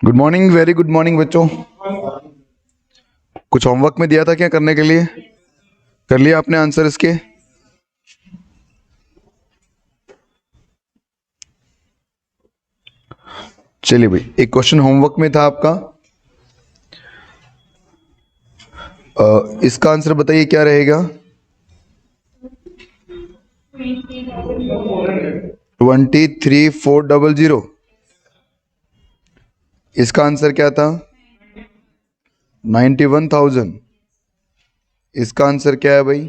Good morning, very good morning बच्चों। कुछ homework में दिया था क्या करने के लिए? कर लिया आपने आंसर इसके? चलिए भाई, एक क्वेश्चन होमवर्क में था आपका। इसका आंसर बताइए क्या रहेगा। 23,400। इसका आंसर क्या था? 91,000। इसका आंसर क्या है भाई?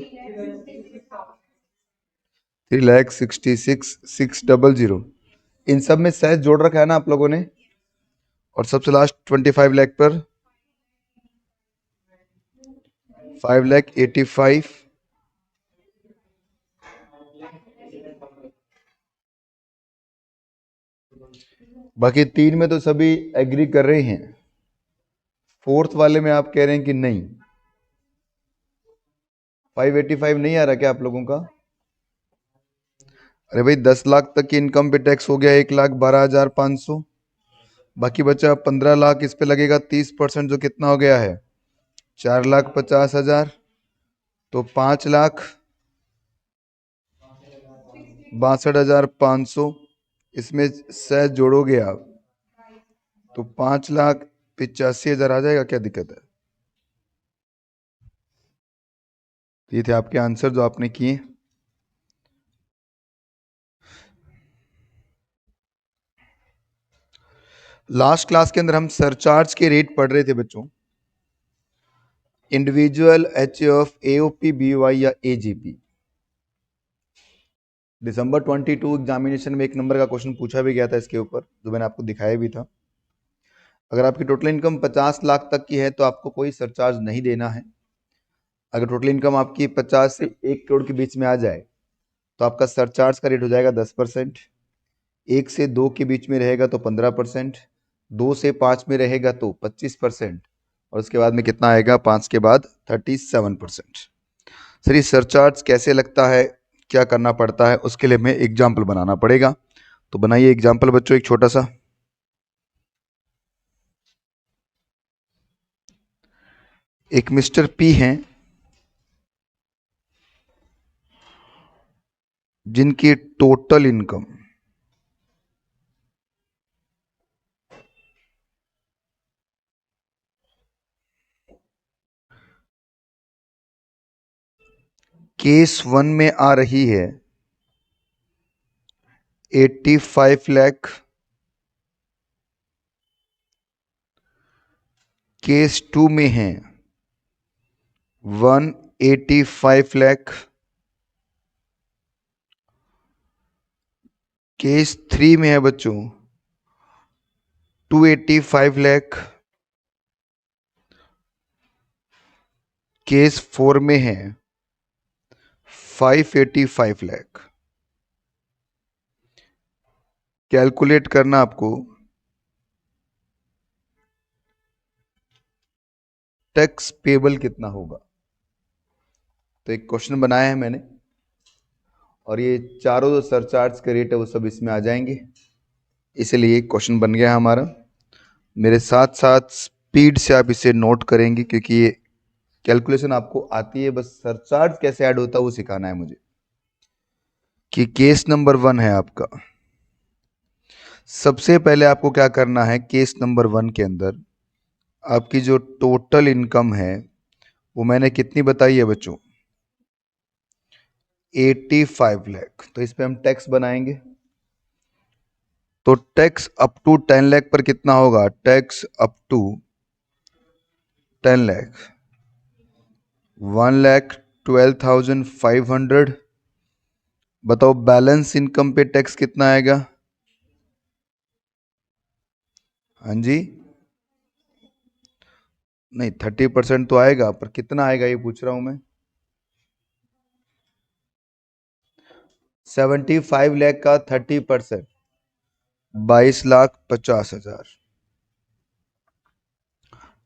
3,66,600। इन सब में सहज जोड़ रखा है ना आप लोगों ने? और सबसे लास्ट 25 लाख पर 5,85,000। बाकी तीन में तो सभी एग्री कर रहे हैं। फोर्थ वाले में आप कह रहे हैं कि नहीं। 585 नहीं आ रहा क्या आप लोगों का? अरे भाई, 10 लाख तक की इनकम पे टैक्स हो गया 1,12,500। बाकी बचा 15 लाख, इस पे लगेगा 30%, जो कितना हो गया है? 4,50,000। तो 5,62,500। इसमें सहज जोड़ोगे आप तो 5,85,000 आ जाएगा। क्या दिक्कत है? ये थे आपके आंसर जो आपने किए। लास्ट क्लास के अंदर हम सरचार्ज के रेट पढ़ रहे थे बच्चों। इंडिविजुअल, HAF, AOP, BOI या AGP। दिसंबर 22 एग्जामिनेशन में एक नंबर का क्वेश्चन पूछा भी गया था इसके ऊपर, जो मैंने आपको दिखाया भी था। अगर आपकी टोटल इनकम 50 लाख तक की है तो आपको कोई सरचार्ज नहीं देना है। अगर टोटल इनकम आपकी 50 से 1 करोड़ के बीच में आ जाए तो आपका सरचार्ज का रेट हो जाएगा 10%। 1 से 2 के बीच में रहेगा तो 15%। 2 से 5 में रहेगा तो 25%। और उसके बाद में कितना आएगा? 5 के बाद 37%। सर, ये सरचार्ज कैसे लगता है, क्या करना पड़ता है, उसके लिए हमें एग्जाम्पल बनाना पड़ेगा। तो बनाइए एग्जाम्पल बच्चों, एक छोटा सा। एक मिस्टर पी हैं जिनकी टोटल इनकम केस 1 में आ रही है 85 लाख। केस 2 में है 185 लाख। केस 3 में है बच्चों 285 लाख। केस 4 में है 585 लाख। कैलकुलेट करना आपको टैक्स पेबल कितना होगा। तो एक क्वेश्चन बनाया है मैंने, और ये चारों जो सरचार्ज के रेट है वो सब इसमें आ जाएंगे। इसलिए क्वेश्चन बन गया हमारा। मेरे साथ साथ स्पीड से आप इसे नोट करेंगे, क्योंकि ये कैलकुलेशन आपको आती है, बस सरचार्ज कैसे ऐड होता है वो सिखाना है मुझे। कि केस नंबर 1 है आपका। सबसे पहले आपको क्या करना है, केस नंबर 1 के अंदर आपकी जो टोटल इनकम है वो मैंने कितनी बताई है बच्चों? 85 लाख। तो इस पे हम टैक्स बनाएंगे। तो टैक्स अप टू 10 लाख पर कितना होगा? Tax up to 10 lakh 1,12,500। बताओ बैलेंस इनकम पे टैक्स कितना आएगा? हाँ जी, नहीं 30% तो आएगा, पर कितना आएगा ये पूछ रहा हूं मैं। 75 लाख का 30%, 22,50,000।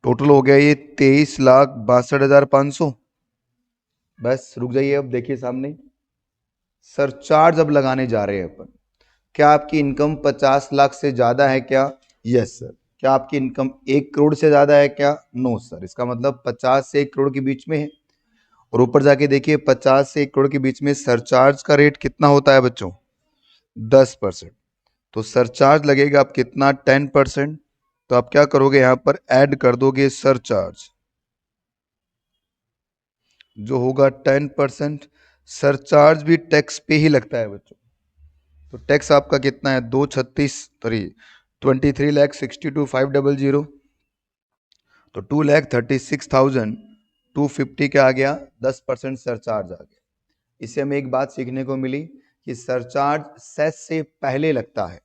टोटल हो गया ये 23,62,500। बस रुक जाइए, अब देखिए सामने सरचार्ज अब लगाने जा रहे हैं अपन। क्या आपकी इनकम 50 लाख से ज्यादा है क्या? Yes sir. क्या आपकी इनकम 1 करोड़ से ज्यादा है क्या? नो सर, इसका मतलब 50 से 1 करोड़ के बीच में है। और ऊपर जाके देखिए 50 से 1 करोड़ के बीच में सरचार्ज का रेट कितना होता है बच्चों? 10%। तो सरचार्ज लगेगा आप कितना? 10%। तो आप क्या करोगे, यहां पर ऐड कर दोगे सरचार्ज, जो होगा 10%। सरचार्ज भी टैक्स पे ही लगता है बच्चों। तो टैक्स आपका कितना है? 23,62,500। तो 2,36,250 क्या आ गया? 10% सरचार्ज आ गया। इससे हमें एक बात सीखने को मिली कि सरचार्ज सेस से पहले लगता है,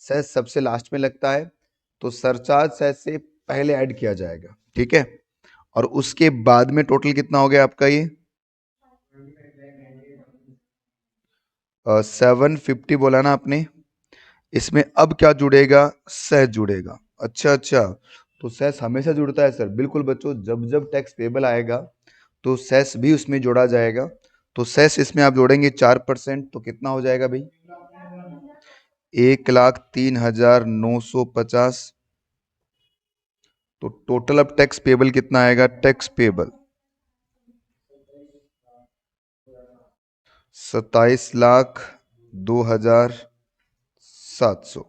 सेस सबसे लास्ट में लगता है। तो सरचार्ज सेस से पहले ऐड किया जाएगा, ठीक है। और उसके बाद में टोटल कितना हो गया आपका? ये 750 बोला ना आपने। इसमें अब क्या जुड़ेगा? सेस जुड़ेगा। अच्छा अच्छा, तो सेस हमेशा जुड़ता है सर? बिल्कुल बच्चों, जब जब टैक्स पेबल आएगा तो सेस भी उसमें जोड़ा जाएगा। तो सेस इसमें आप जोड़ेंगे 4%, तो कितना हो जाएगा भाई? 1,03,950। तो टोटल अब टैक्स पेबल कितना आएगा? Tax payable 27,02,700।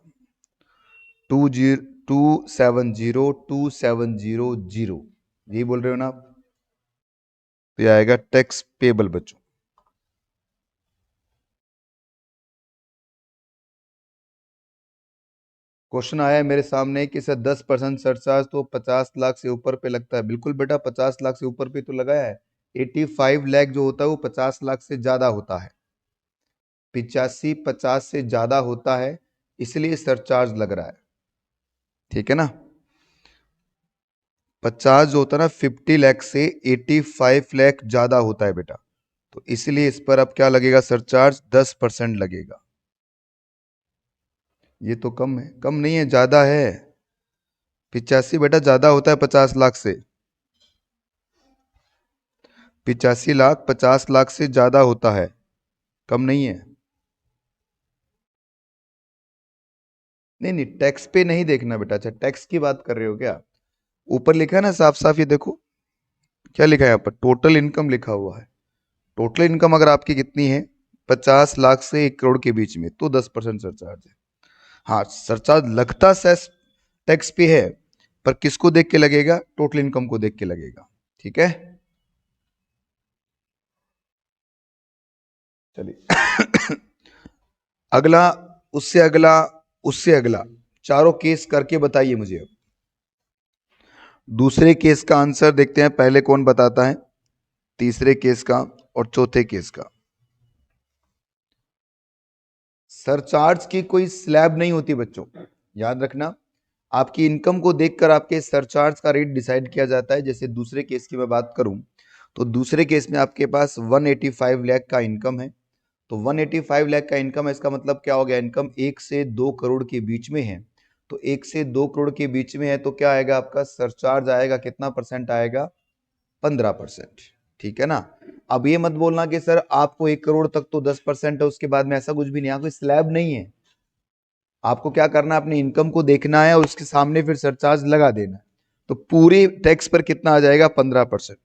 270,270,0 यही बोल रहे हो ना आप? तो ये आएगा टैक्स पेबल बच्चों। क्वेश्चन आया है मेरे सामने कि सर 10% सरचार्ज तो 50 लाख से ऊपर पे लगता है। बिल्कुल बेटा, 50 लाख से ऊपर पे तो लगाया है। 85 लाख जो होता है वो 50 लाख से ज्यादा होता है। 85 50 से ज्यादा होता है, इसलिए सरचार्ज लग रहा है, ठीक है ना। 50 जो होता है ना, 50 लाख से 85 लाख ज्यादा होता है बेटा। तो इसलिए इस पर अब क्या लगेगा? सरचार्ज 10% लगेगा। ये तो कम है, कम नहीं है, ज्यादा है। 85 बेटा ज्यादा होता है 50 लाख से। 85 लाख 50 लाख से ज्यादा होता है, कम नहीं है। नहीं नहीं, टैक्स पे नहीं देखना बेटा। अच्छा, टैक्स की बात कर रहे हो क्या? ऊपर लिखा है ना साफ साफ, ये देखो क्या लिखा है यहाँ पर, टोटल इनकम लिखा हुआ है। टोटल इनकम अगर आपकी कितनी है? 50 लाख से 1 करोड़ के बीच में, तो 10% सरचार्ज है। हाँ, सरचार्ज लगता सेस टैक्स पे है, पर किसको देख के लगेगा? टोटल इनकम को देख के लगेगा, ठीक है। चलिए अगला, उससे अगला, उससे अगला, चारों केस करके बताइए मुझे। अब दूसरे केस का आंसर देखते हैं, पहले कौन बताता है, तीसरे केस का और चौथे केस का। सरचार्ज की कोई स्लैब नहीं होती बच्चों, याद रखना। आपकी इनकम को देखकर आपके सरचार्ज का रेट डिसाइड किया जाता है। जैसे दूसरे केस की मैं बात करूं, तो दूसरे केस में आपके पास 185 लाख का इनकम है। तो 185 लाख का इनकम है, इसका मतलब क्या हो गया? इनकम 1 से 2 करोड़ के बीच में है। तो 1 से 2 करोड़ के बीच में है, तो क्या आएगा आपका? सरचार्ज आएगा कितना परसेंट आएगा? 15%, ठीक है ना। अब ये मत बोलना कि सर आपको 1 करोड़ तक तो 10% है, उसके बाद में ऐसा कुछ भी नहीं, यहाँ कोई स्लैब नहीं है। आपको क्या करना है? अपनी इनकम को देखना है और उसके सामने फिर सरचार्ज लगा देना है। तो पूरे टैक्स पर कितना आ जाएगा? 15%।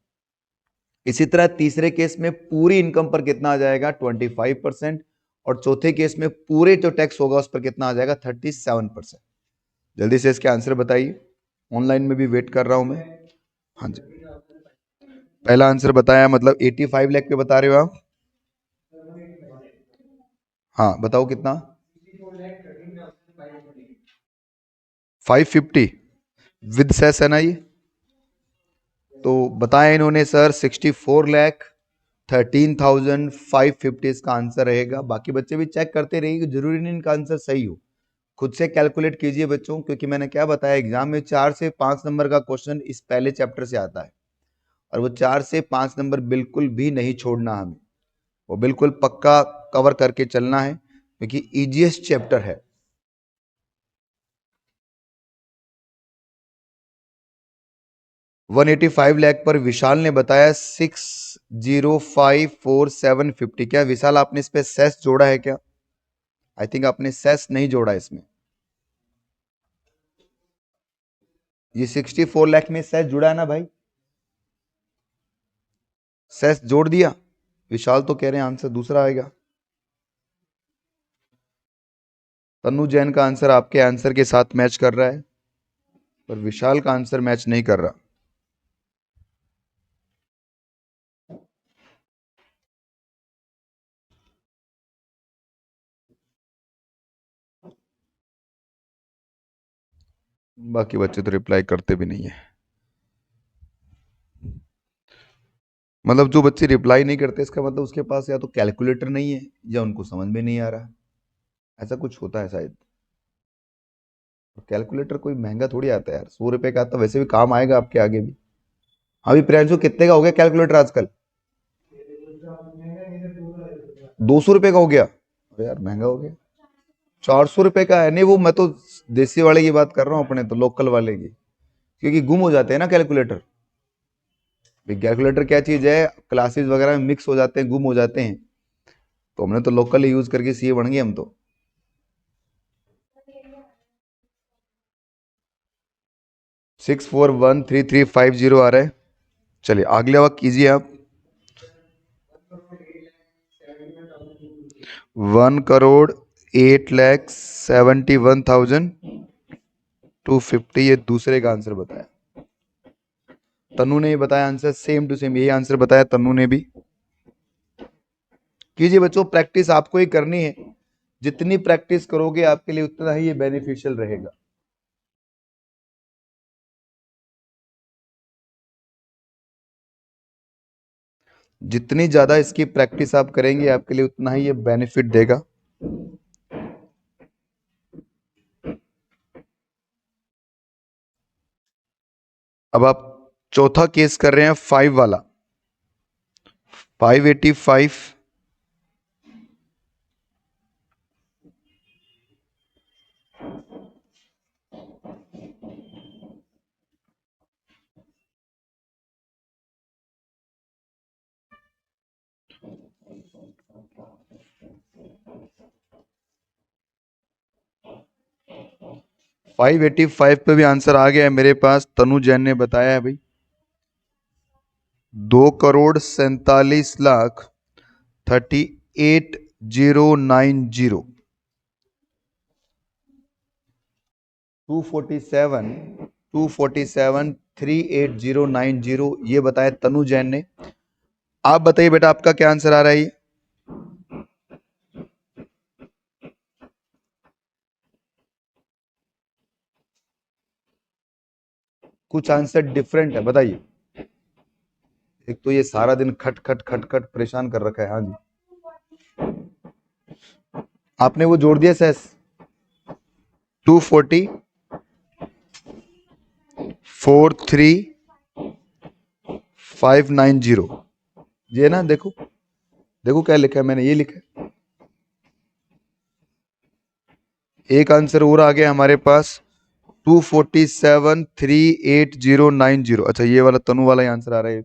इसी तरह तीसरे केस में पूरी इनकम पर कितना आ जाएगा? 25%। और चौथे केस में पूरे जो टैक्स होगा उस पर कितना आ जाएगा? 37%। जल्दी से इसके आंसर बताइए, ऑनलाइन में भी वेट कर रहा हूं मैं। हाँ जी, पहला आंसर बताया, मतलब 85 लाख पे बता रहे हो आप? हाँ बताओ कितना? 550 विद सेस है ना ये? तो बताया इन्होंने सर 64,13,550 इसका आंसर रहेगा। बाकी बच्चे भी चेक करते रहिए, जरूरी नहीं इनका आंसर सही हो। खुद से कैलकुलेट कीजिए बच्चों, क्योंकि मैंने क्या बताया, एग्जाम में 4 से 5 नंबर का क्वेश्चन इस पहले चैप्टर से आता है। और वो 4 से 5 नंबर बिल्कुल भी नहीं छोड़ना हमें, वो बिल्कुल पक्का कवर करके चलना है, क्योंकि इजीएस्ट चैप्टर है। 185 लाख पर विशाल ने बताया 6054750। क्या विशाल आपने इस पे सेस जोड़ा है क्या? आई थिंक आपने सेस नहीं जोड़ा इसमें। ये 64 लाख में सेस जुड़ा है ना भाई, सेस जोड़ दिया। विशाल तो कह रहे हैं आंसर दूसरा आएगा। तनु जैन का आंसर आपके आंसर के साथ मैच कर रहा है, पर विशाल का आंसर मैच नहीं कर रहा। बाकी बच्चे तो रिप्लाई करते भी नहीं है। मतलब जो बच्चे रिप्लाई नहीं करते इसका मतलब उसके पास या तो कैलकुलेटर नहीं है या उनको समझ में नहीं आ रहा, ऐसा कुछ होता है शायद। कैलकुलेटर कोई महंगा थोड़ी आता है यार, 100 रुपए का आता, वैसे भी काम आएगा आपके आगे भी। हाँ भी प्रियांशु, कितने का हो गया कैलकुलेटर आजकल? 200 रुपए का हो गया? अरे यार महंगा हो गया। 400 रुपए का है? नहीं वो मैं तो देसी वाले की बात कर रहा हूँ, अपने तो लोकल वाले की, क्योंकि गुम हो जाते हैं ना कैलकुलेटर। कैलकुलेटर क्या चीज है, क्लासेस वगैरह में मिक्स हो जाते हैं, गुम हो जाते हैं, तो हमने तो लोकल ही यूज करके सीए बन गए हम तो। 641335 आ रहा है। चलिए अगले वक्त कीजिए आप। 1,71,250, ये दूसरे का आंसर बताया। तनु ने बताया आंसर सेम टू सेम, यही आंसर बताया तनु ने भी। कीजिए बच्चों, प्रैक्टिस आपको ही करनी है, जितनी प्रैक्टिस करोगे आपके लिए उतना ही ये बेनिफिशियल रहेगा। जितनी ज्यादा इसकी प्रैक्टिस आप करेंगे आपके लिए उतना ही ये बेनिफिट देगा। अब आप चौथा केस कर रहे हैं 5 वाला, 585। 585 पे भी आंसर आ गया है मेरे पास, तनु जैन ने बताया है भाई। 2,47,38,090। 247,38,090 ये बताया तनु जैन ने। आप बताइए बेटा आपका क्या आंसर आ रहा है? कुछ आंसर डिफरेंट है, बताइए। एक तो ये सारा दिन खट खट खट खट परेशान कर रखा है। हाँ जी, आपने वो जोड़ दिया सेस 240,43,590, ये ना, देखो देखो क्या लिखा है मैंने, ये लिखा है। एक आंसर और आ गया हमारे पास 247,38,090। अच्छा ये वाला तनु वाला ही आंसर आ रहा है।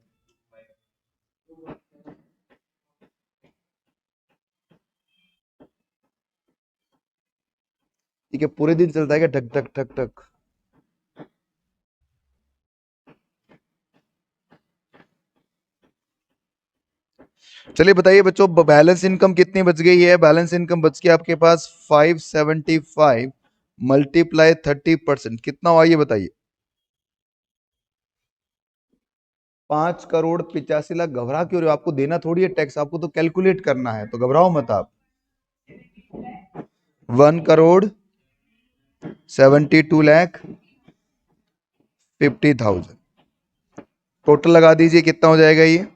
ठीक है, पूरे दिन चलता है क्या ठक ठक ठक ठक? चलिए बताइए बच्चों, बैलेंस इनकम कितनी बच गई है? बैलेंस इनकम बच गई आपके पास 575 मल्टीप्लाई 30%, कितना हुआ ये बताइए? 5,85,00,000। घबरा क्यों रहे हो? आपको देना थोड़ी है टैक्स, आपको तो कैलकुलेट करना है, तो घबराओ मत आप। 1,72,50,000 टोटल लगा दीजिए, कितना हो जाएगा ये?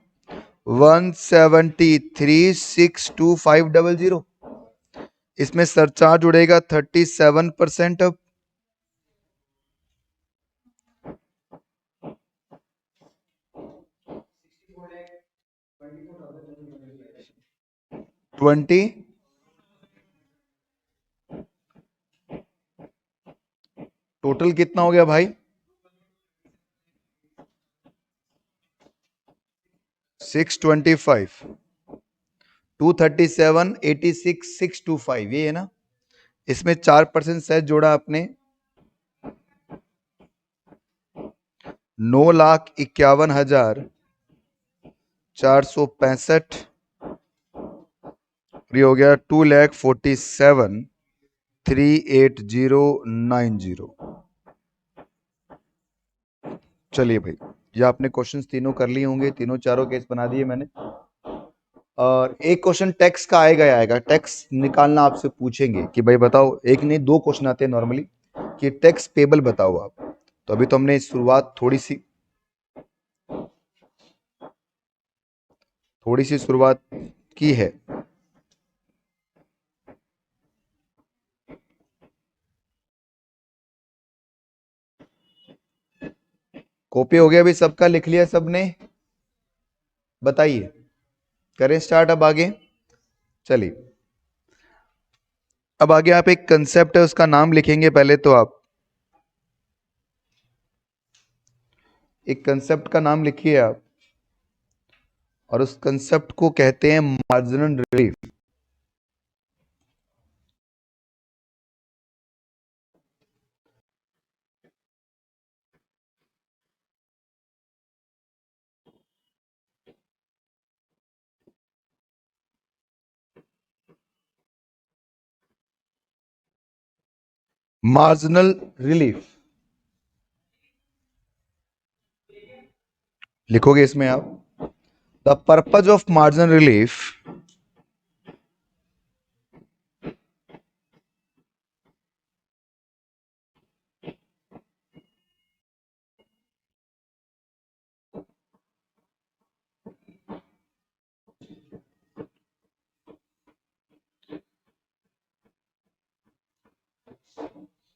173,625,000। इसमें सरचार्ज उड़ेगा 37%। अब 20, टोटल कितना हो गया भाई? 625, 237, 86, 625, ये है ना। इसमें 4% सेस जोड़ा आपने, 9,51,465। ये हो गया 2,47,38090। चलिए भाई, ये आपने क्वेश्चंस तीनों कर लिए होंगे, तीनों चारों केस बना दिए मैंने। और एक क्वेश्चन टैक्स का आएगा टैक्स निकालना आपसे पूछेंगे कि भाई बताओ, एक नहीं दो क्वेश्चन आते हैं नॉर्मली कि टैक्स पेबल बताओ आप। तो अभी तो हमने शुरुआत थोड़ी सी शुरुआत की है। कॉपी हो गया अभी सबका, लिख लिया सबने? बताइए, करें स्टार्ट अब आगे। चलिए, अब आगे आप एक कंसेप्ट है उसका नाम लिखेंगे पहले तो आप एक कंसेप्ट का नाम लिखिए आप, और उस कंसेप्ट को कहते हैं मार्जिनल रिलीफ। मार्जिनल रिलीफ लिखोगे इसमें आप, the purpose of marginal relief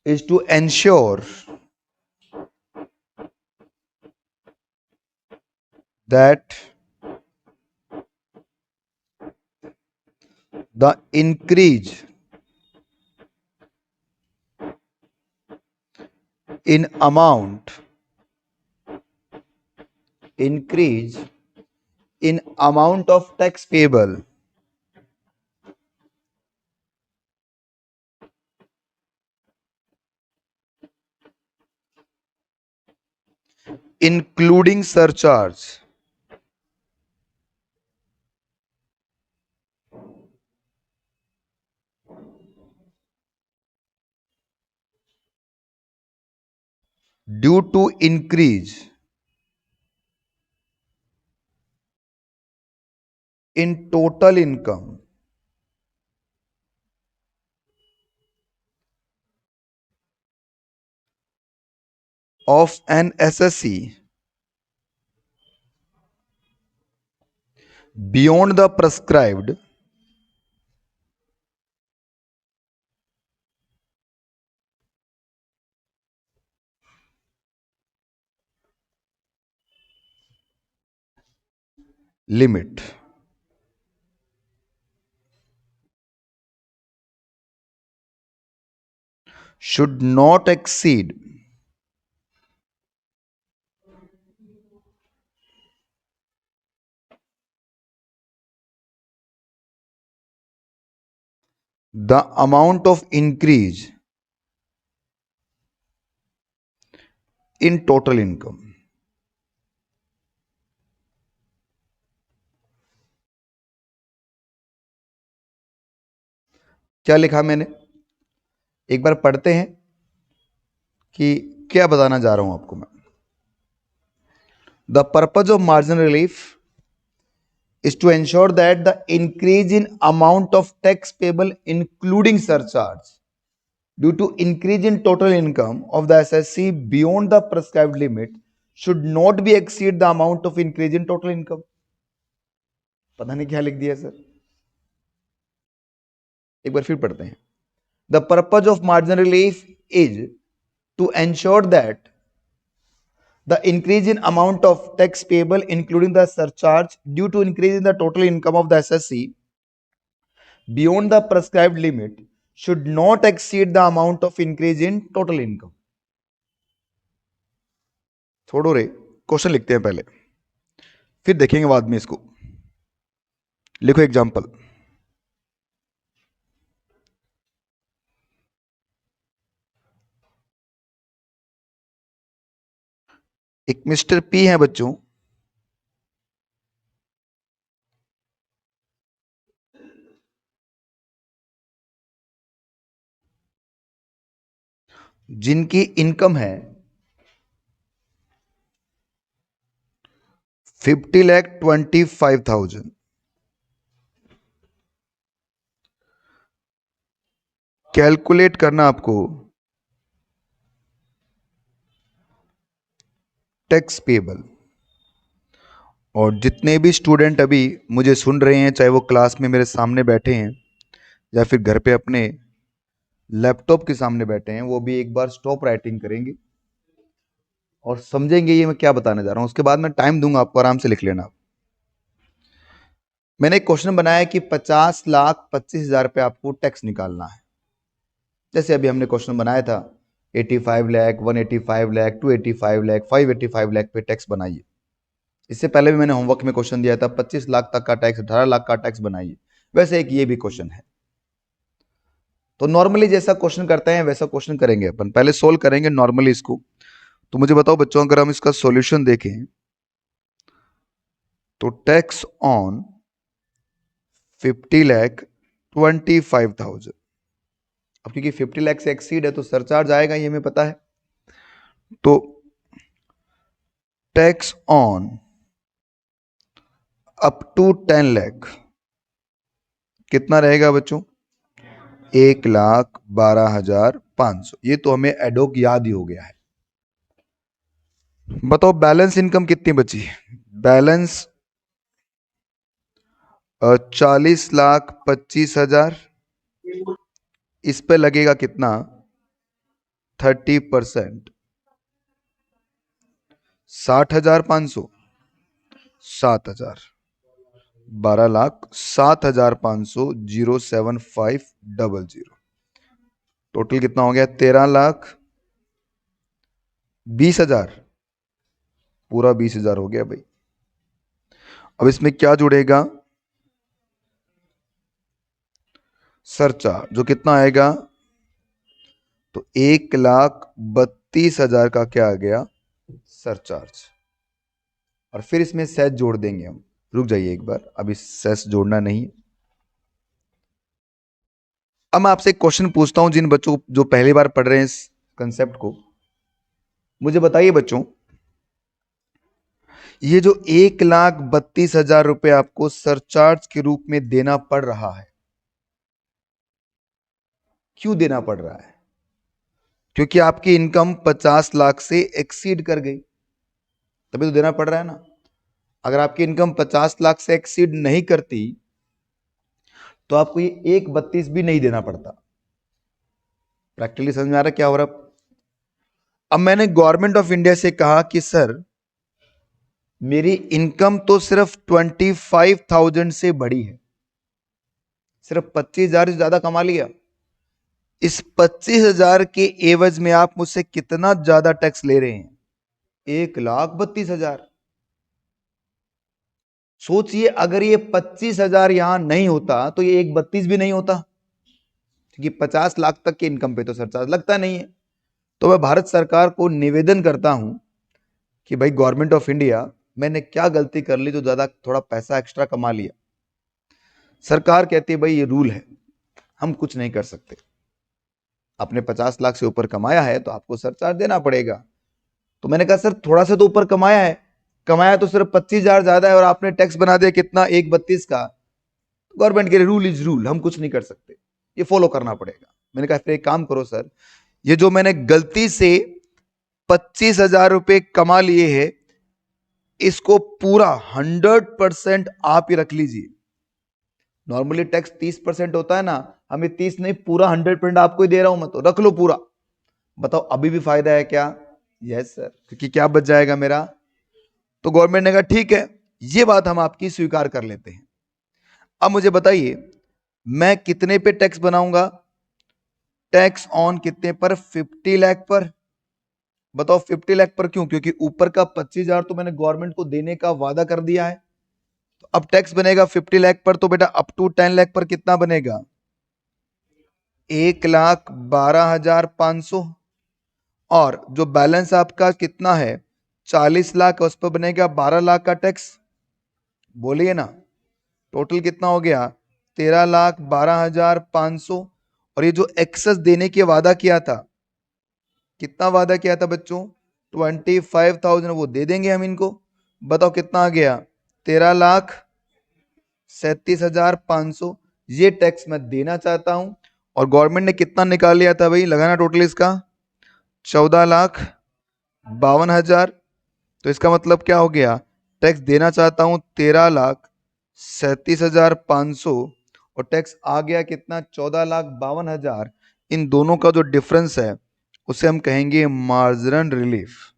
is to ensure that the in amount increase in amount of tax payable including surcharge due to increase in total income of an SSE beyond the prescribed limit. Should not exceed the amount of increase in total income. क्या लिखा मैंने, एक बार पढ़ते हैं कि क्या बताना जा रहा हूं आपको मैं। The purpose of marginal relief is to ensure that the increase in amount of tax payable including surcharge due to increase in total income of the SSC beyond the prescribed limit should not be exceed the amount of increase in total income. पता नहीं क्या लिख दिया sir, एक बार फिर पढ़ते हैं। The purpose of marginal relief is to ensure that the increase in amount of tax payable including the surcharge due to increase in the total income of the SSC beyond the prescribed limit should not exceed the amount of increase in total income. छोड़ो रे, question लिखते हैं पहले, फिर देखेंगे बाद में इसको। लिखो एग्जांपल, एक मिस्टर पी है बच्चों, जिनकी इनकम है 50,25,000। कैलकुलेट करना आपको टैक्स पेबल। और जितने भी स्टूडेंट अभी मुझे सुन रहे हैं, चाहे वो क्लास में मेरे सामने बैठे हैं या फिर घर पे अपने लैपटॉप के सामने बैठे हैं, वो भी एक बार स्टॉप राइटिंग करेंगे और समझेंगे ये मैं क्या बताने जा रहा हूं। उसके बाद मैं टाइम दूंगा आपको, आराम से लिख लेना। मैंने एक क्वेश्चन बनाया कि 50,25,000 पे आपको टैक्स निकालना है। जैसे अभी हमने क्वेश्चन बनाया था 85 लाख, 185 लाख, 285 लाख, 585 लाख पे टैक्स बनाइए। इससे पहले भी मैंने होमवर्क में क्वेश्चन दिया था 25 लाख तक का टैक्स, 18 लाख का टैक्स बनाइए। वैसे एक ये भी क्वेश्चन है। तो नॉर्मली जैसा क्वेश्चन करते हैं वैसा क्वेश्चन करेंगे अपन, पहले सोल्व करेंगे नॉर्मली इसको। तो मुझे बताओ बच्चों, अगर हम इसका सॉल्यूशन देखें तो टैक्स ऑन 50,25,000। अब क्योंकि 50 लाख से एक्सीड है तो सरचार्ज आएगा, ये हमें पता है। तो tax on up to 10 lakh कितना रहेगा बच्चों? 1,12,500। ये तो हमें एडोक याद ही हो गया है। बताओ बैलेंस इनकम कितनी बची? बैलेंस 40,25,000। इस पे लगेगा कितना? 30%। 60,500, 7,000, 12,07,500, 07500। टोटल कितना हो गया? 13,20,000। पूरा 20,000 हो गया भाई। अब इसमें क्या जुड़ेगा? सरचार्ज, जो कितना आएगा? तो 1,32,000 का क्या आ गया? सरचार्ज। और फिर इसमें सेस जोड़ देंगे हम। रुक जाइए एक बार, अभी सेस जोड़ना नहीं है। अब मैं आपसे एक क्वेश्चन पूछता हूं, जिन बच्चों जो पहली बार पढ़ रहे हैं इस कंसेप्ट को, मुझे बताइए बच्चों, ये जो 1,32,000 रुपए आपको सरचार्ज के रूप में देना पड़ रहा है, क्यों देना पड़ रहा है? क्योंकि आपकी इनकम 50 लाख से एक्सीड कर गई, तभी तो देना पड़ रहा है ना। अगर आपकी इनकम 50 लाख से एक्सीड नहीं करती तो आपको ये 1,32 भी नहीं देना पड़ता। प्रैक्टिकली समझ में आ रहा है क्या हो रहा? अब मैंने गवर्नमेंट ऑफ इंडिया से कहा कि सर मेरी इनकम तो सिर्फ 25,000 से बढ़ी है, सिर्फ 25,000 से ज्यादा कमा लिया। इस 25,000 के एवज में आप मुझसे कितना ज्यादा टैक्स ले रहे हैं? 1,32,000। सोचिए अगर ये 25,000 यहां नहीं होता तो ये 1,32 भी नहीं होता, क्योंकि 50 लाख तक की इनकम पे तो सरचार्ज लगता नहीं है। तो मैं भारत सरकार को निवेदन करता हूं कि भाई गवर्नमेंट ऑफ इंडिया, मैंने क्या गलती कर ली जो ज्यादा थोड़ा पैसा एक्स्ट्रा कमा लिया? सरकार कहती है भाई ये रूल है, हम कुछ नहीं कर सकते। आपने 50 लाख से ऊपर कमाया है तो आपको सरचार्ज देना पड़ेगा। तो मैंने कहा सर थोड़ा सा तो ऊपर कमाया है, कमाया तो सिर्फ 25,000 ज्यादा है और आपने टैक्स बना दिया कितना? 1,32 का। गवर्नमेंट के रूल इज रूल, हम कुछ नहीं कर सकते, ये फॉलो करना पड़ेगा। मैंने कहा फिर एक काम करो सर, ये जो मैंने गलती से 25,000 रुपए कमा लिए हैं, इसको पूरा 100% आप ही रख लीजिए। नॉर्मली टैक्स 30% होता है ना, हमें 30 नहीं, पूरा 100% आपको ही दे रहा हूं मैं, तो रख लो पूरा। बताओ अभी भी फायदा है क्या? यस सर, क्योंकि क्या बच जाएगा मेरा? तो गवर्नमेंट ने कहा ठीक है, ये बात हम आपकी स्वीकार कर लेते हैं। अब मुझे बताइए मैं कितने पे टैक्स बनाऊंगा? टैक्स ऑन कितने पर? 50 लाख पर। बताओ 50 लाख पर क्यों? क्योंकि ऊपर का 25,000 तो मैंने गवर्नमेंट को देने का वादा कर दिया है। तो अब टैक्स बनेगा 50 लाख पर, तो बेटा अप टू 10 लाख पर कितना बनेगा? 1,12,500। और जो बैलेंस आपका कितना है 40 लाख, उस पर बनेगा 12 लाख का टैक्स। बोलिए ना, टोटल कितना हो गया? 13,12,500। और ये जो एक्सेस देने की वादा किया था, कितना वादा किया था बच्चों? 25,000 वो दे देंगे हम इनको। बताओ कितना आ गया? 13,37,500। ये टैक्स मैं देना चाहता हूं। और गवर्नमेंट ने कितना निकाल लिया था भाई? लगाना टोटल इसका 14,52,000। तो इसका मतलब क्या हो गया? टैक्स देना चाहता हूं 13,37,500 और टैक्स आ गया कितना? 14,52,000। इन दोनों का जो डिफरेंस है उसे हम कहेंगे मार्जिनल रिलीफ।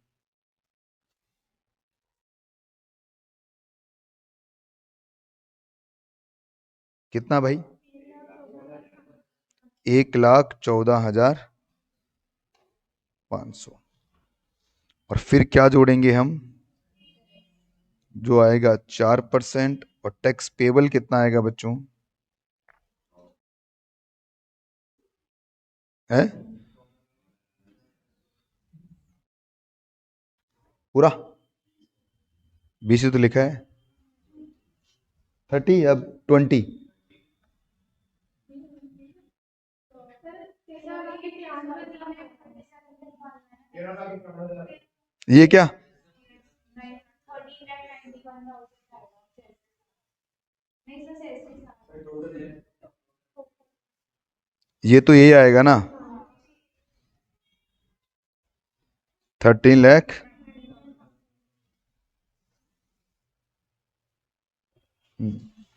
कितना भाई? 1,14,500। और फिर क्या जोड़ेंगे हम? जो आएगा 4%। और टैक्स पेबल कितना आएगा बच्चों? है पूरा 20 तो लिखा है, 30 अब 20। ये क्या? ये तो यही आएगा ना, 13 लाख।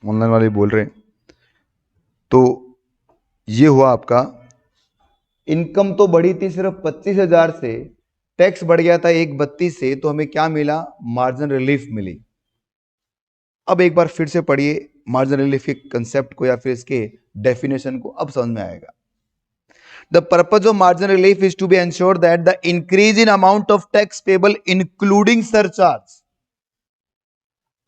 ऑनलाइन वाले बोल रहे हैं। तो ये हुआ आपका। इनकम तो बढ़ी थी सिर्फ 25,000 से, टैक्स बढ़ गया था 1,32 से, तो हमें क्या मिला? मार्जिन रिलीफ मिली। अब एक बार फिर से पढ़िए मार्जिन रिलीफ के कंसेप्ट को या फिर इसके डेफिनेशन को, अब समझ में आएगा। The purpose of margin relief is to be ensured that the increase in amount of tax payable including surcharge,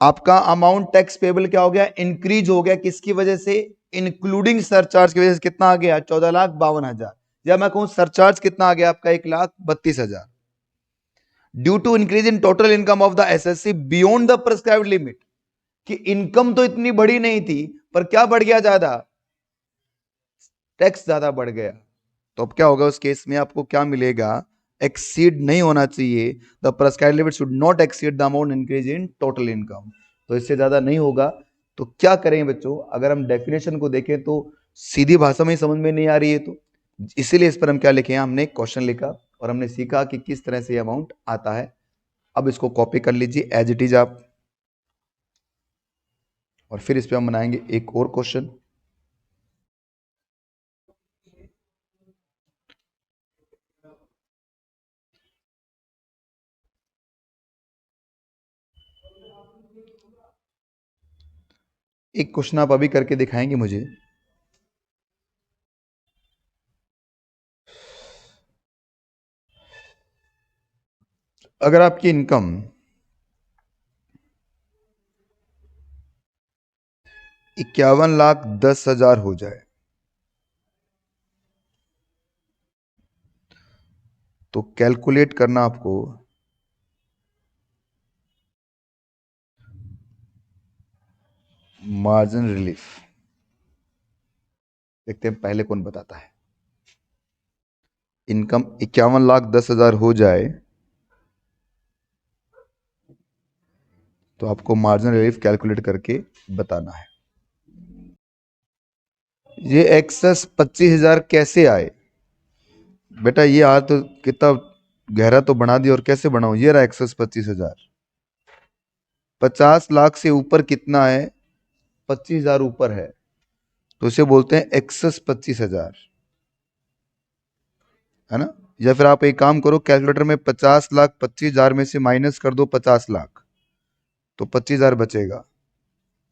आपका अमाउंट टैक्स पेबल क्या हो गया? इंक्रीज हो गया। किसकी वजह से? इंक्लूडिंग सरचार्ज की वजह से। कितना आ गया? 14,52,000। जब मैं कहूं सरचार्ज कितना आ गया आपका? 1,32,000। Due to increase in total income of the SSC beyond the prescribed limit, कि इनकम तो इतनी बड़ी नहीं थी पर क्या बढ़ गया? ज्यादा टैक्स ज्यादा बढ़ गया। तो अब क्या होगा उस केस में? आपको क्या मिलेगा? एक्सीड नहीं होना चाहिए। The prescribed limit should not exceed the amount increase in total income. तो इससे ज्यादा नहीं होगा। तो क्या करें बच्चों? अगर हम डेफिनेशन को देखें तो सीधी भाषा में ही समझ में नहीं आ रही है, तो इसीलिए इस पर हम क्या लिखे हैं? हमने क्वेश्चन लिखा और हमने सीखा कि किस तरह से अमाउंट आता है। अब इसको कॉपी कर लीजिए एज इट इज आप, और फिर इस पर हम बनाएंगे एक और क्वेश्चन। एक क्वेश्चन आप अभी करके दिखाएंगे मुझे। अगर आपकी इनकम 51,10,000 हो जाए तो कैलकुलेट करना आपको मार्जिन रिलीफ। देखते हैं पहले कौन बताता है। इनकम 51,10,000 हो जाए तो आपको मार्जिन रिलीफ कैलकुलेट करके बताना है। ये एक्सेस 25,000 कैसे आए बेटा? ये आज तो कितना गहरा तो बना दिया, और कैसे बनाऊं? ये रहा एक्सेस 25,000। 50 लाख से ऊपर कितना है? 25,000 ऊपर है, तो इसे बोलते हैं एक्सेस 25,000, है ना? या फिर आप एक काम करो, कैलकुलेटर में 50,00,000 25,000 में से माइनस कर दो 50,00,000, तो 25,000 बचेगा।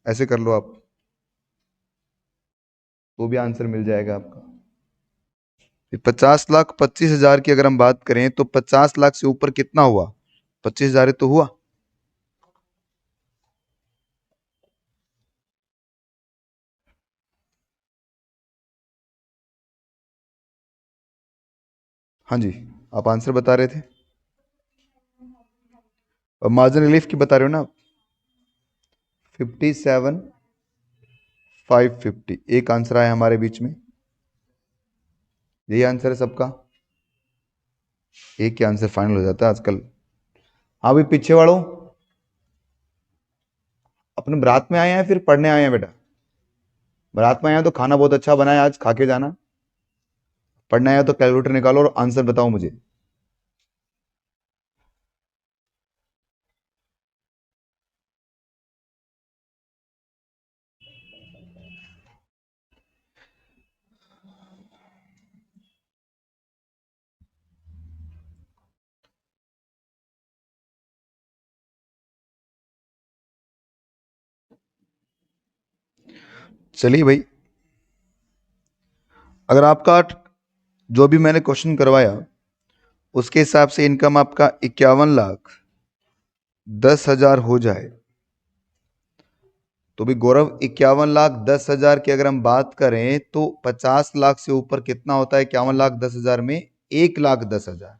ऐसे कर लो आप, तो भी आंसर मिल जाएगा आपका। 50,25,000 की अगर हम बात करें तो 50 लाख से ऊपर कितना हुआ? 25,000 तो हुआ। हाँ जी, आप आंसर बता रहे थे। और मार्जिन रिलीफ की बता रहे हो ना आप, 57,550 एक आंसर आया हमारे बीच में, यही आंसर है सबका, एक ही आंसर फाइनल हो जाता है आजकल। हाँ भाई पीछे वालों, अपने बारात में आए हैं फिर पढ़ने आए हैं बेटा? बारात में आए हैं तो खाना बहुत अच्छा बनाया आज, खा के जाना। पढ़ने आया तो कैलकुलेटर निकालो और आंसर बताओ मुझे। चलिए भाई, अगर आपका जो भी मैंने क्वेश्चन करवाया उसके हिसाब से इनकम आपका 51,10,000 हो जाए, तो भी गौरव 51,10,000 की अगर हम बात करें तो 50 लाख से ऊपर कितना होता है 51,10,000 में? 1,10,000,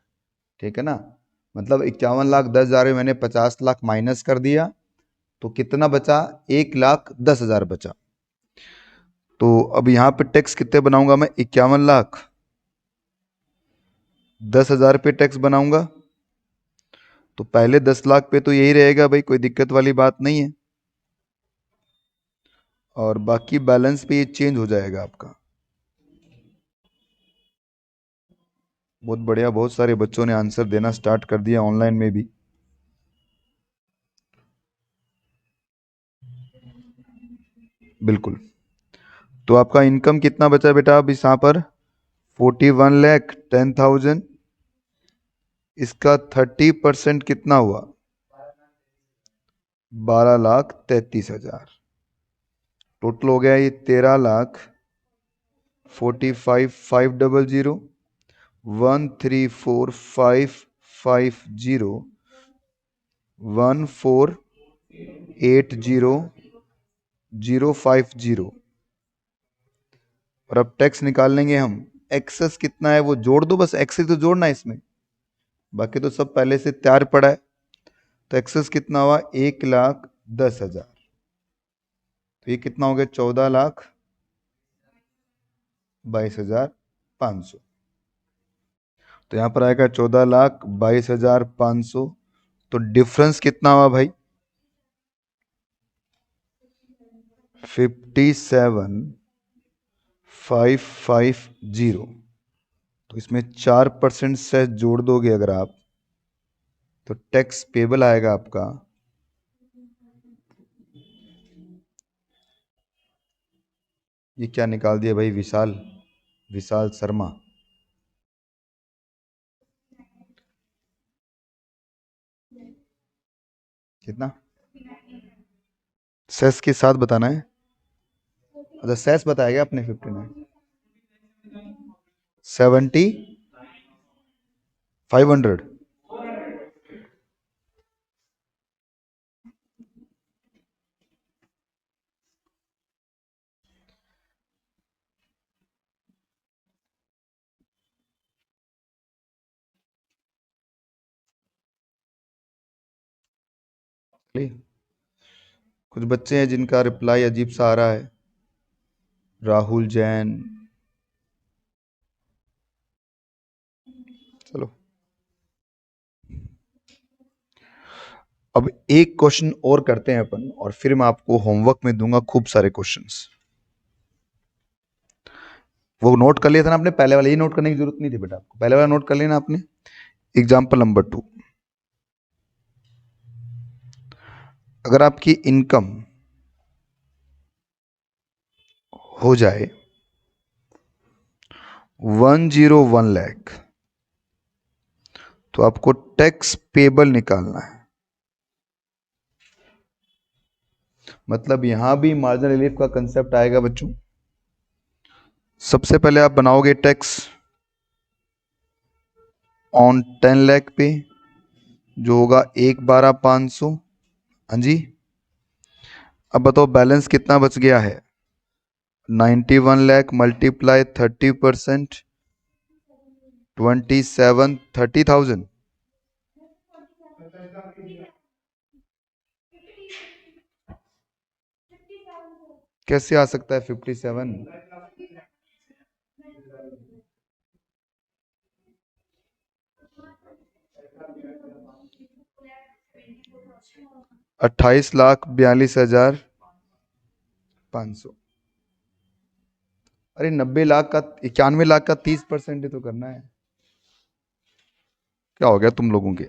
ठीक है ना। मतलब 51,10,000 में मैंने 50 लाख माइनस कर दिया तो कितना बचा? 1,10,000 बचा। तो अब यहां पे टैक्स कितने बनाऊंगा मैं? 51,10,000 पे टैक्स बनाऊंगा, तो पहले 10 लाख पे तो यही रहेगा भाई, कोई दिक्कत वाली बात नहीं है। और बाकी बैलेंस पे ये चेंज हो जाएगा आपका। बहुत बढ़िया, बहुत सारे बच्चों ने आंसर देना स्टार्ट कर दिया ऑनलाइन में भी। बिल्कुल। तो आपका इनकम कितना बचा बेटा अब इस यहाँ पर? 41,10,000। इसका 30% कितना हुआ? 12,33,000। टोटल हो गया ये 13,45,500, 13,45,500, 14,80,050। और अब टैक्स निकाल लेंगे हम। एक्सेस कितना है वो जोड़ दो, बस एक्सेस तो जोड़ना है इसमें, बाकी तो सब पहले से तैयार पड़ा है। तो एक्सेस कितना हुआ? 1,10,000। तो ये कितना हो गया? 14,22,500। तो यहां पर आएगा 14,22,500। तो डिफरेंस कितना हुआ भाई? 57,550। तो इसमें 4% से जोड़ दोगे अगर आप, तो टैक्स पेबल आएगा आपका ये क्या निकाल दिया भाई? विशाल, विशाल शर्मा। कितना सेस के साथ बताना है? अच्छा सेस बताया गया आपने 59, 70,500। कुछ बच्चे हैं जिनका रिप्लाई अजीब सा आ रहा है। राहुल जैन, चलो अब एक क्वेश्चन और करते हैं अपन, और फिर मैं आपको होमवर्क में दूंगा खूब सारे क्वेश्चंस। वो नोट कर लिया था ना आपने? पहले वाला, ये नोट करने की जरूरत नहीं थी बेटा आपको, पहले वाला नोट कर लेना आपने। एग्जाम्पल नंबर 2, अगर आपकी इनकम हो जाए 101 लाख, तो आपको टैक्स पेबल निकालना है। मतलब यहां भी मार्जिनल रिलीफ का कंसेप्ट आएगा बच्चों। सबसे पहले आप बनाओगे टैक्स ऑन 10 लाख पे, जो होगा 1,12,500। हाँ जी। अब बताओ बैलेंस कितना बच गया है? 91 लाख मल्टीप्लाई 30%, 27, 30,000। कैसे आ सकता है 57? 28,42,500। अरे 90 लाख का 91 लाख का 30% ही तो करना है। क्या हो गया तुम लोगों के?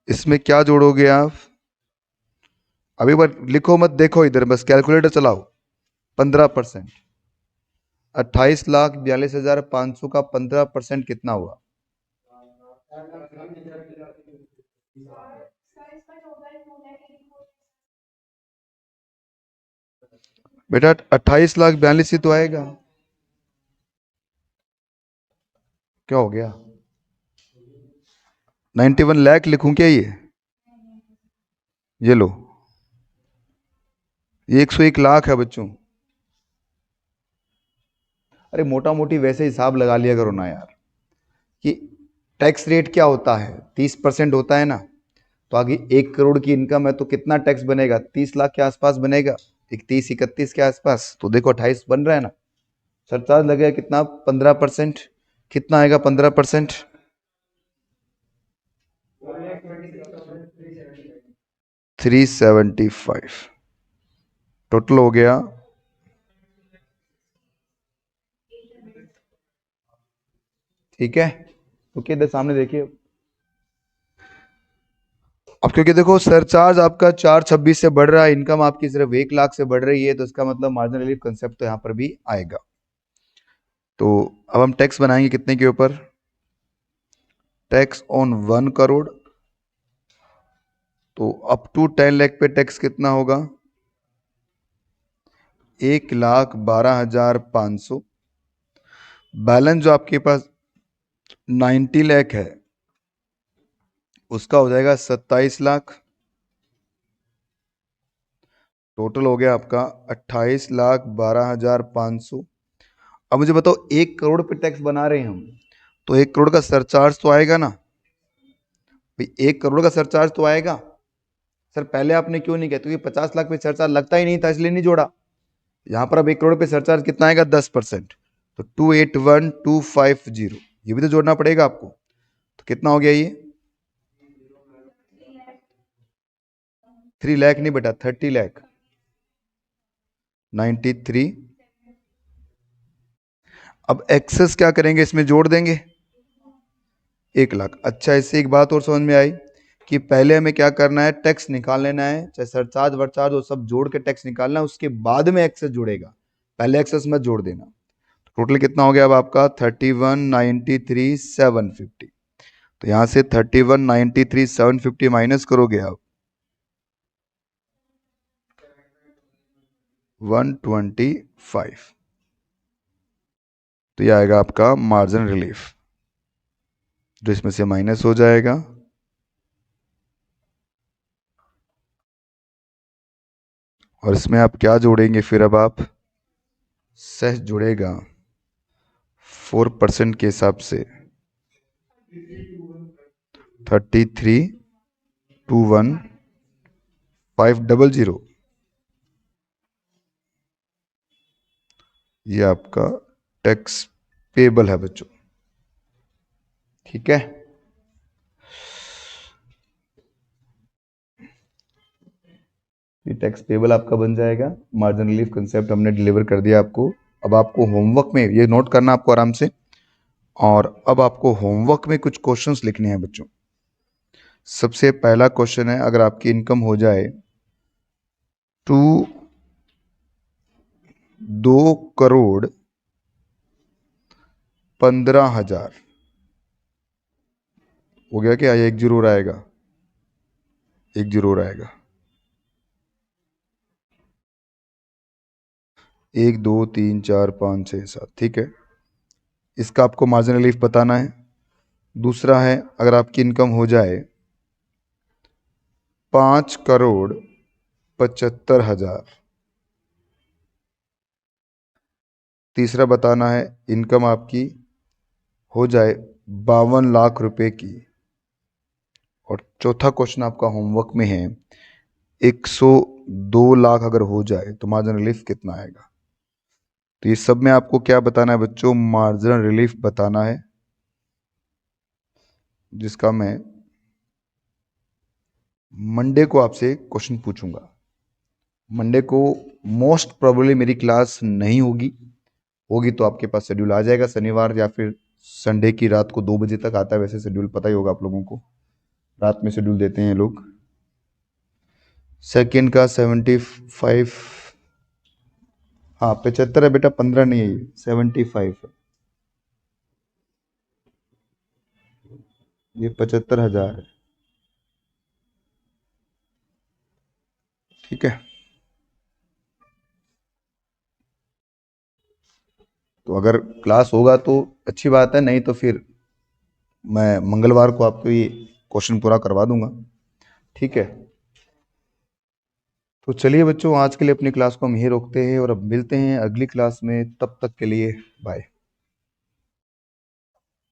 इसमें क्या जोड़ोगे आप? अभी बार लिखो मत, देखो इधर, बस कैलकुलेटर चलाओ। 15%। 28,42,500 का 15% कितना हुआ? बेटा 28,42,000 ही तो आएगा। क्या हो गया? 91 लाख लिखूं क्या ये लो, ये 101 लाख है बच्चों। अरे मोटा मोटी वैसे हिसाब लगा लिया करो ना यार, कि टैक्स रेट क्या होता है, 30% होता है ना। तो आगे 1 करोड़ की इनकम है तो कितना टैक्स बनेगा? 30 लाख के आसपास बनेगा, 31-31 के आसपास। तो देखो 28 बन रहा है ना। सरचार्ज लगेगा कितना? 15%। कितना आएगा 15%? 375 टोटल हो गया। ठीक है, तो क्या इधर सामने देखिए। अब क्योंकि देखो सरचार्ज आपका 426 से बढ़ रहा है, इनकम आपकी सिर्फ 1 लाख से बढ़ रही है, तो इसका मतलब मार्जिनल रिलीफ कंसेप्ट तो यहां पर भी आएगा। तो अब हम टैक्स बनाएंगे कितने के ऊपर? Tax on 1 crore. तो अप टू 10 लाख पे टैक्स कितना होगा? 1,12,500। बैलेंस जो आपके पास 90 लाख है, उसका हो जाएगा 27 लाख। टोटल हो गया आपका 28,12,500। अब मुझे बताओ, 1 करोड़ पे टैक्स बना रहे हैं हम, तो 1 करोड़ का सरचार्ज तो आएगा ना भाई? 1 करोड़ का सरचार्ज तो आएगा। सर पहले आपने क्यों नहीं किया? क्योंकि 50 लाख पे सरचार्ज लगता ही नहीं था, इसलिए नहीं जोड़ा। यहां पर अब 1 करोड़ पे सरचार्ज कितना आएगा? 10%। तो 281,250, ये भी तो जोड़ना पड़ेगा आपको। तो कितना हो गया ये? 3 लाख नहीं बेटा, 30 लाख। 93। अब एक्सेस क्या करेंगे, इसमें जोड़ देंगे 1 लाख। अच्छा, इससे एक बात और समझ में आई कि पहले हमें क्या करना है, टैक्स निकाल लेना है, चाहे सरचार्ज वर्चार्ज वो सब जोड़ के टैक्स निकालना है, उसके बाद में एक्सेस जुड़ेगा, पहले एक्सेस मत जोड़ देना। टोटल कितना हो गया अब आपका? 31,93,750। तो यहां से 31,93,750 माइनस करोगे आप 125, तो ये आएगा आपका मार्जिन रिलीफ, जो इसमें से माइनस हो जाएगा। और इसमें आप क्या जोड़ेंगे फिर? अब आप सेस जुड़ेगा 4% के हिसाब से, 33,21,500। ये आपका टैक्स पेबल है बच्चों, ठीक है। ये टैक्स पेबल आपका बन जाएगा। मार्जिन रिलीफ कंसेप्ट हमने डिलीवर कर दिया आपको। अब आपको होमवर्क में ये नोट करना आपको आराम से, और अब आपको होमवर्क में कुछ क्वेश्चंस लिखने हैं बच्चों। सबसे पहला क्वेश्चन है, अगर आपकी इनकम हो जाए टू 2,15,00,000, हो गया क्या? एक जरूर आएगा, एक जरूर आएगा। 1 2 3 4 5 6 7, ठीक है। इसका आपको मार्जिन रिलीफ बताना है। दूसरा है, अगर आपकी इनकम हो जाए 5,75,00,000। तीसरा बताना है, इनकम आपकी हो जाए 52 लाख रुपए की। और चौथा क्वेश्चन आपका होमवर्क में है, 2 लाख अगर हो जाए तो मार्जिनल रिलीफ कितना आएगा। तो ये सब में आपको क्या बताना है बच्चों, मार्जिनल रिलीफ बताना है, जिसका मैं मंडे को आपसे क्वेश्चन पूछूंगा। मंडे को मोस्ट प्रोबेबली मेरी क्लास नहीं होगी, होगी तो आपके पास शेड्यूल आ जाएगा शनिवार या फिर संडे की रात को 2 बजे तक आता है। वैसे शेड्यूल पता ही होगा आप लोगों को, रात में शेड्यूल देते हैं लोग। सेकेंड का 75, हाँ 75 है बेटा, 15 नहीं है, ये 75 है, ये 75,000 है। ठीक है, तो अगर क्लास होगा तो अच्छी बात है, नहीं तो फिर मैं मंगलवार को आपको ये क्वेश्चन पूरा करवा दूंगा। ठीक है, तो चलिए बच्चों, आज के लिए अपनी क्लास को हम यहीं रोकते हैं और अब मिलते हैं अगली क्लास में। तब तक के लिए बाय।